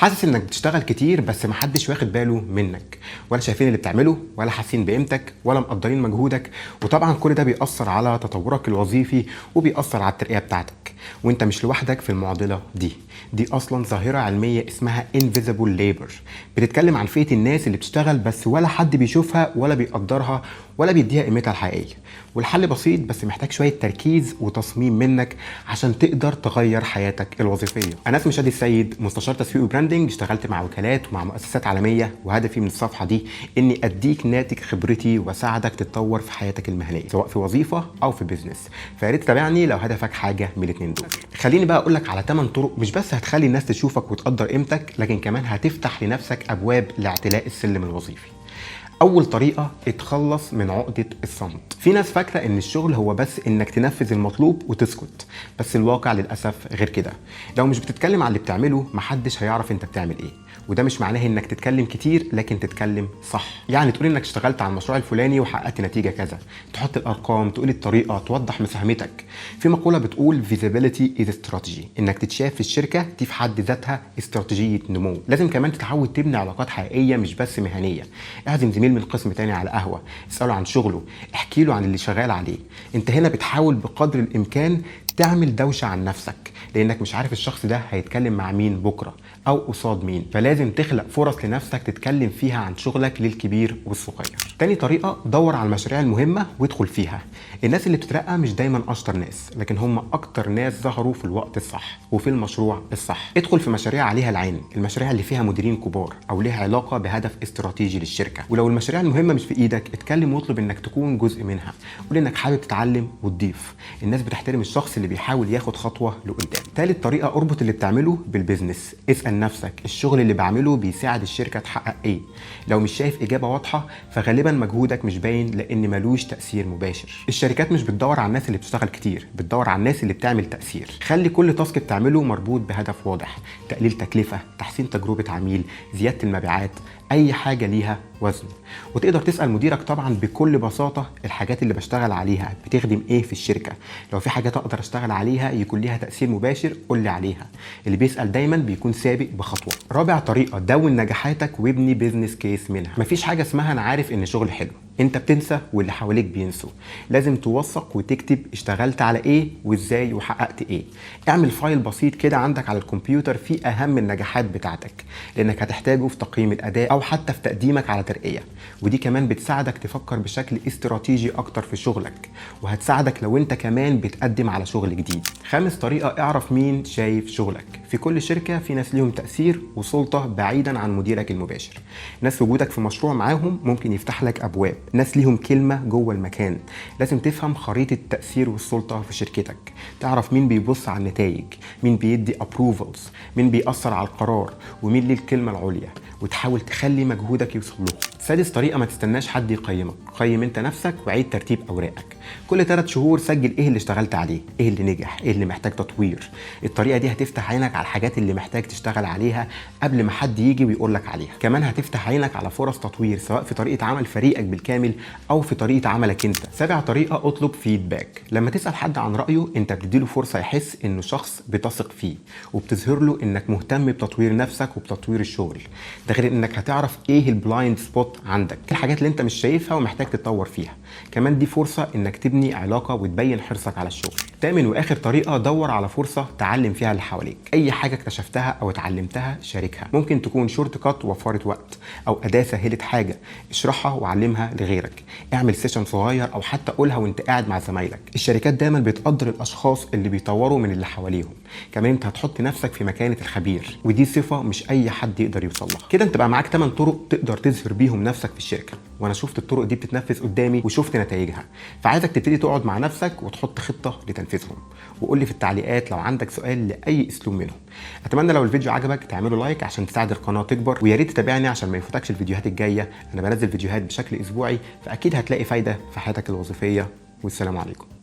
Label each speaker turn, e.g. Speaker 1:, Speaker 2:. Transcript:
Speaker 1: حاسس انك بتشتغل كتير بس محدش واخد باله منك، ولا شايفين اللي بتعمله، ولا حاسين بقيمتك، ولا مقدرين مجهودك. وطبعا كل ده بيأثر على تطورك الوظيفي وبيأثر على الترقية بتاعتك. وانت مش لوحدك في المعضلة دي اصلا ظاهرة علمية اسمها invisible labor. بتتكلم عن فئة الناس اللي بتشتغل بس ولا حد بيشوفها ولا بيقدرها ولا بيديها قيمتها الحقيقية. والحل بسيط بس محتاج شوية تركيز وتصميم منك عشان تقدر تغير حياتك الوظيفية. انا اسمي شادي السيد، مستشار تسويق وبراندنج. اشتغلت مع وكالات ومع مؤسسات عالمية، وهدفي من الصفحة دي اني اديك ناتج خبرتي واساعدك تتطور في حياتك المهنية، سواء في وظيفة او في بيزنس. فيا ريت تتابعني لو هدفك حاجة من الاثنين دول. خليني بقى اقول لك على 8 طرق مش بس هتخلي الناس تشوفك وتقدر قيمتك، لكن كمان هتفتح لنفسك ابواب لاعتلاء السلم الوظيفي. اول طريقه، اتخلص من عقده الصمت. في ناس فاكره ان الشغل هو بس انك تنفذ المطلوب وتسكت، بس الواقع للاسف غير كده. لو مش بتتكلم عن اللي بتعمله محدش هيعرف انت بتعمل ايه. وده مش معناه انك تتكلم كتير، لكن تتكلم صح. يعني تقول انك اشتغلت على المشروع الفلاني وحققت نتيجه كذا، تحط الارقام، تقول الطريقه، توضح مساهمتك. في مقوله بتقول visibility is strategy، انك تتشاف في الشركه دي في حد ذاتها استراتيجيه نمو. لازم كمان تتعود تبني علاقات حقيقيه مش بس مهنيه. اعزم زميل من قسم تاني على قهوه، اساله عن شغله، احكي له عن اللي شغال عليه. انت هنا بتحاول بقدر الامكان تعمل دوشه عن نفسك، لانك مش عارف الشخص ده هيتكلم مع مين بكره او قصاد مين. فلازم تخلق فرص لنفسك تتكلم فيها عن شغلك للكبير والصغير. تاني طريقه، دور على المشاريع المهمه وادخل فيها. الناس اللي بتترقى مش دايما اشطر ناس، لكن هم اكتر ناس ظهروا في الوقت الصح وفي المشروع الصح. ادخل في مشاريع عليها العين، المشاريع اللي فيها مديرين كبار او ليها علاقه بهدف استراتيجي للشركه. ولو المشاريع المهمه مش في ايدك، اتكلم واطلب انك تكون جزء منها. قول انك حابب تتعلم وتضيف. الناس بتحترم الشخص اللي بيحاول ياخد خطوه لقدام. تالت طريقه، اربط اللي بتعمله بالبيزنس. اسال نفسك، الشغل اللي بعمله بيساعد الشركه تحقق ايه؟ لو مش شايف اجابه واضحه، فغالبا مجهودك مش باين، لان ملوش تاثير مباشر. الشركات مش بتدور على الناس اللي بتشتغل كتير، بتدور على الناس اللي بتعمل تاثير. خلي كل تاسك بتعمله مربوط بهدف واضح، تقليل تكلفه، تحسين تجربه عميل، زياده المبيعات، اي حاجه ليها وزن. وتقدر تسال مديرك طبعا بكل بساطه، الحاجات اللي بشتغل عليها بتخدم ايه في الشركه؟ لو في حاجات اقدر اشتغل عليها يكون ليها تاثير مباشر، قول لي عليها. اللي بيسال دايما بيكون سابق بخطوه. رابع طريقه، دون نجاحاتك وابني بيزنس كيس منها. مفيش حاجه اسمها انا عارف ان شغل حلو، انت بتنسى واللي حواليك بينسوا. لازم توثق وتكتب اشتغلت على ايه وازاي وحققت ايه. اعمل فايل بسيط كده عندك على الكمبيوتر فيه اهم النجاحات بتاعتك، لانك هتحتاجه في تقييم الاداء او حتى في تقديمك على ترقيه. ودي كمان بتساعدك تفكر بشكل استراتيجي اكتر في شغلك، وهتساعدك لو انت كمان بتقدم على شغل جديد. خامس طريقه، اعرف مين شايف شغلك. في كل شركه في ناس ليهم تاثير وسلطه بعيدا عن مديرك المباشر. ناس وجودك في مشروع معاهم ممكن يفتح لك ابواب، ناس ليهم كلمه جوه المكان. لازم تفهم خريطه التاثير والسلطه في شركتك، تعرف مين بيبص على النتائج، مين بيدي ابروفلز، مين بيأثر على القرار، ومين ليه الكلمه العليا، وتحاول تخلي مجهودك يوصل له. سادس طريقه، ما تستناش حد يقيمك، قيم انت نفسك وعيد ترتيب اوراقك. كل 3 شهور سجل ايه اللي اشتغلت عليه، ايه اللي نجح، ايه اللي محتاج تطوير. الطريقه دي هتفتح عينك على الحاجات اللي محتاج تشتغل عليها قبل ما حد يجي ويقول لك عليها. كمان هتفتح عينك على فرص تطوير، سواء في طريقه عمل فريقك بالكامل او في طريقه عملك انت. سابع طريقه، اطلب فيدباك. لما تسال حد عن رايه، انت بتديله فرصه يحس انه شخص بتثق فيه، وبتظهر له انك مهتم بتطوير نفسك وبتطوير الشغل. ده غير انك هتعرف ايه البلايند سبوت عندك، الحاجات اللي انت مش شايفها ومحتاج تتطور فيها. كمان دي فرصه انك تبني علاقه وتبين حرصك على الشغل. تامن واخر طريقه، دور على فرصه تعلم فيها اللي حواليك. اي حاجه اكتشفتها او اتعلمتها شاركها. ممكن تكون شورت كات وفرت وقت، او اداه سهلت حاجه، اشرحها وعلمها لغيرك. اعمل سيشن صغير او حتى قولها وانت قاعد مع زمايلك. الشركات دايما بتقدر الاشخاص اللي بيطوروا من اللي حواليهم. كمان انت هتحط نفسك في مكانه الخبير، ودي صفه مش اي حد يقدر يوصل لها. كده انت بقى معاك 8 طرق تقدر تظهر بيهم نفسك في الشركه. وانا شفت الطرق دي بتتنفذ قدامي وشفت نتائجها. فعايزك تبتدي تقعد مع نفسك وتحط خطه لتنفيذهم. وقول لي في التعليقات لو عندك سؤال لاي اسلوب منهم. اتمنى لو الفيديو عجبك تعمله لايك عشان تساعد القناه تكبر، ويا ريت تتابعني عشان ما يفوتكش الفيديوهات الجايه. انا بنزل فيديوهات بشكل اسبوعي، فاكيد هتلاقي فايده في حياتك الوظيفيه. والسلام عليكم.